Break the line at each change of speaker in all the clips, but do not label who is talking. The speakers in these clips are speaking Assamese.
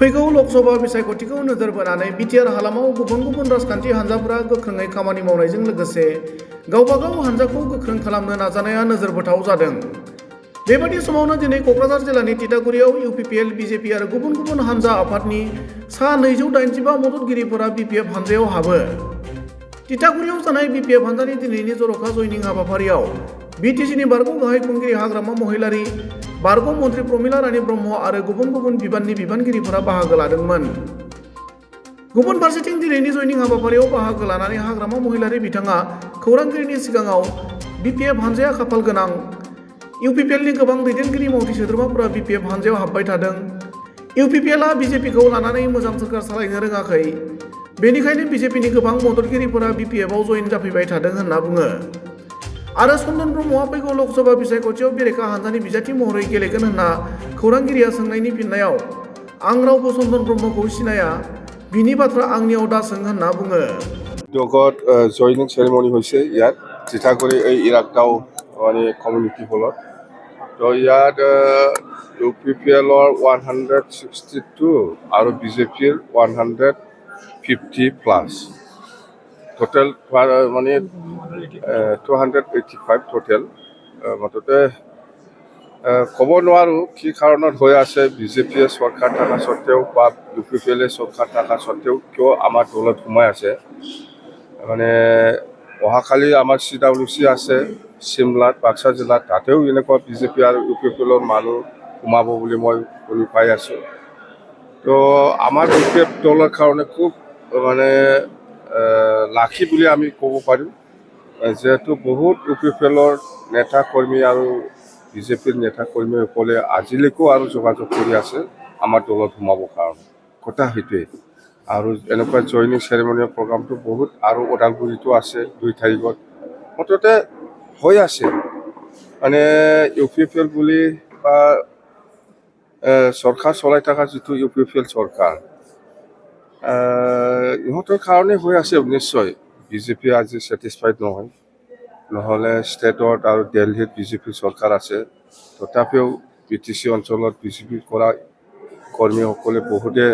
फैगौ लोकसभा बिसायख'थिखौ नोजोर बोनानै बिटिआर हालामाव गुबुन गुबुन राजखान्थि हान्जाफोरा गोख्रोङै खामानि मावनायजों लोगोसे गावबागाव हान्जाखौ गोख्रों खालामनो नाजानाया नोजोरबोथाव जादों। बेबादि समावनो दिनै क'क्राझार जिल्लानि तितागुरियाव इउपिपिएल, बिजेपि आरो गुबुन गुबुन हान्जा आफादनि सा 285 मददगिरिफोरा बिपिएफ हान्जायाव हाबो। तितागुरियाव जानाय बिपिएफ हान्जानि दिनैनि जर'खा जयनिं हाबाफारियाव बिटिसिनि बारग' गाहाय खुंगिरि हाग्रामा महिलारि, बारग' मन्थ्रि प्रमिला रानी ब्रह्म आरो गुबुन गुबुन बिबाननि बिबानगिरिफोरा बाहागो लादोंमोन। गुबुन फारसेथिं दिनैनि जयनिं हाबाफारियाव बाहागो लानानै हाग्रामा महिलारि बिथाङा खौरांगिरिनि सिगाङाव बिपिएफ हान्जाया खाफाल गोनां, इउपिपिएलनि गोबां दैदेनगिरि मावथि सोद्रोमाफोरा बिपिएफ हान्जायाव हाबबाय थादों, इउपिपिएलआ बिजेपिखौ लानानै मोजां सोरखार सालायनो रोङाखै, बेनिखायनो बिजेपिनि गोबां मददगिरिफोरा बिपिएफआव जयेन जाफैबाय थादों होनना बुङो। आरो चन्दन ब्रह्मआ फैगौ लोकसभा बिसायख'थियाव बेरेखा हान्जानि बिजाथि महरै गेलेगोन होनना खौरांगिरिया सोंनायनि फिननायाव आं रावबो चन्दन ब्रह्मखौ सिनाया, बिनि बाथ्रा आंनियाव दा सों होनना बुङो।
উদ্যোগত জয়নিং চেৰেমনি হৈছে ইয়াত তিতাগুৰি এই ইৰাকটাও মানে কমিউনিটি হলত। তো ইয়াত ইউপিপিএলৰ 162 আৰু বিজেপিৰ 150+। টোটেল মানে 285 টোটেল। মুঠতে ক'ব নোৱাৰোঁ কি কাৰণত হৈ আছে, বিজেপিয়ে চৰকাৰ থকা স্বত্তেও বা ইউপিপিএলে চৰকাৰ থকা স্বত্তেও কিয় আমাৰ দলত সোমাই আছে। মানে অহাকালি আমাৰ CWC আছে চিমলাত, বাক্সা জিলাত, তাতেও এনেকুৱা বিজেপি আৰু ইউপিপিএলৰ মানুহ সোমাব বুলি মই শুনি পাই আছোঁ। তো আমাৰ বিপিএফ দলৰ কাৰণে খুব মানে লাখি বুলি আমি ক'ব পাৰিম, যিহেতু বহুত ইউপিপিএলৰ নেতা কৰ্মী আৰু বিজেপিৰ নেতা কৰ্মীসকলে আজিলৈকেও আৰু যোগাযোগ কৰি আছে আমাৰ দলত সোমাবৰ কাৰণে। কথা সেইটোৱে। আৰু এনেকুৱা জইনিং চেৰেমনিৰ প্ৰগ্ৰামটো বহুত আৰু ওদালগুৰিতো আছে 2 তাৰিখত। মুঠতে হৈ আছে মানে ইউপিপিএল বুলি বা চৰকাৰ চলাই থকা যিটো ইউপিপিএল চৰকাৰ, ইহঁতৰ কাৰণে হৈ আছে নিশ্চয়। বিজেপি আজি ছেটিছফাইড নহয়, নহ'লে ষ্টেটত আৰু দিল্লীত বিজেপি চৰকাৰ আছে, তথাপিও বিটিচি অঞ্চলত বিজেপি কৰা কৰ্মীসকলে বহুতে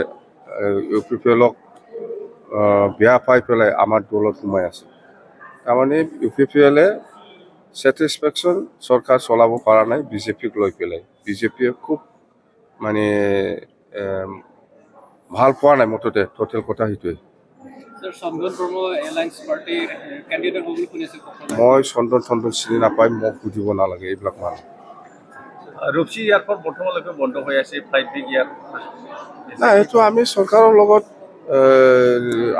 ইউপিপিএলক বেয়া পাই পেলাই আমাৰ দলত সোমাই আছে। তাৰমানে ইউপিপিএলে ছেটিছফেকশ্যন চৰকাৰ চলাব পৰা নাই বিজেপিক লৈ পেলাই। বিজেপিয়ে খুব মানে ভাল পোৱা নাই, মুঠতে টোটেল কথা সেইটোৱে। মই চন্দন চিনি নাপায়, মোক সুধিব নালাগে এইবিলাক মানুহ।
ৰূপসী এয়াৰপৰ্ট বৰ্তমানলৈকে বন্ধ হৈ আছে, ফ্লাইট বিগ এয়াৰপৰ্ট।
নাই, সেইটো আমি চৰকাৰৰ লগত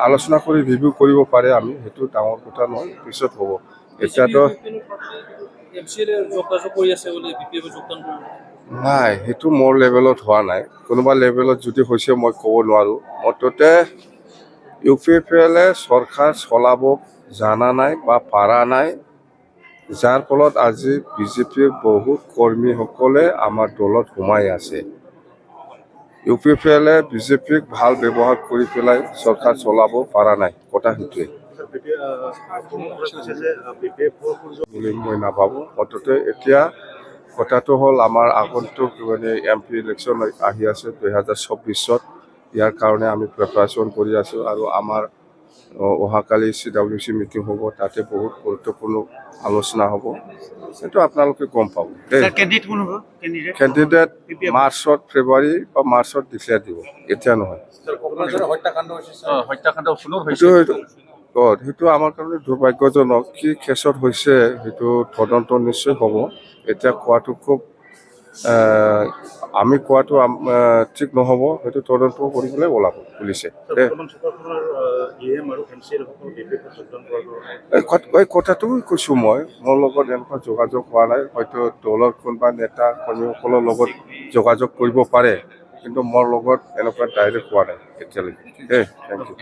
আলোচনা কৰি ৰিভিউ কৰিব পাৰে, আমি সেইটো ডাঙৰ কথা নহয়, পিছত হ'ব। এতিয়াতো নাই, সেইটো মোৰ লেভেলত হোৱা নাই। কোনোবা লেভেলত যদি হৈছে মই ক'ব নোৱাৰোঁ। মুঠতে ইউপিপিএলে চৰকাৰ চলাব জানা নাই বা পাৰা নাই, যাৰ ফলত আজি বিজেপিৰ বহুত কৰ্মীসকলে আমাৰ দলত সোমাই আছে। ইউপিপিএলে বিজেপিক ভাল ব্যৱহাৰ কৰি পেলাই চৰকাৰ চলাব পৰা নাই, কথা সেইটোৱে বুলি মই নাভাবোঁ। মুঠতে এতিয়া কথাটো হ'ল আমাৰ আগন্তুক মানে MP ইলেকশ্যন আহি আছে 2024-ত। ইয়াৰ কাৰণে আমি প্ৰিপাৰেশ্যন কৰি আছোঁ আৰু আমাৰ অহাকালি CWC মিটিং হ'ব, তাতে বহুত গুৰুত্বপূৰ্ণ আলোচনা হ'ব। সেইটো আপোনালোকে গম পাব। কেণ্ডিডেট মাৰ্চত, ফেব্ৰুৱাৰী বা মাৰ্চত ডিক্লেয়াৰ দিব, এতিয়া নহয়। সেইটো আমাৰ কাৰণে দুৰ্ভাগ্যজনক। কি কেছত হৈছে সেইটো তদন্ত নিশ্চয় হ'ব। এতিয়া কোৱাটো খুব আমি কোৱাটো ঠিক নহ'ব, সেইটো তদন্ত কৰিবলৈ ওলাব পুলিচে। এই কথাটো কৈছোঁ মই, মোৰ লগত এনেকুৱা যোগাযোগ হোৱা নাই। হয়তো দলৰ কোনোবা নেতা কৰ্মীসকলৰ লগত যোগাযোগ কৰিব পাৰে, কিন্তু মোৰ লগত এনেকুৱা ডাইৰেক্ট হোৱা নাই এতিয়ালৈকে। Thank U.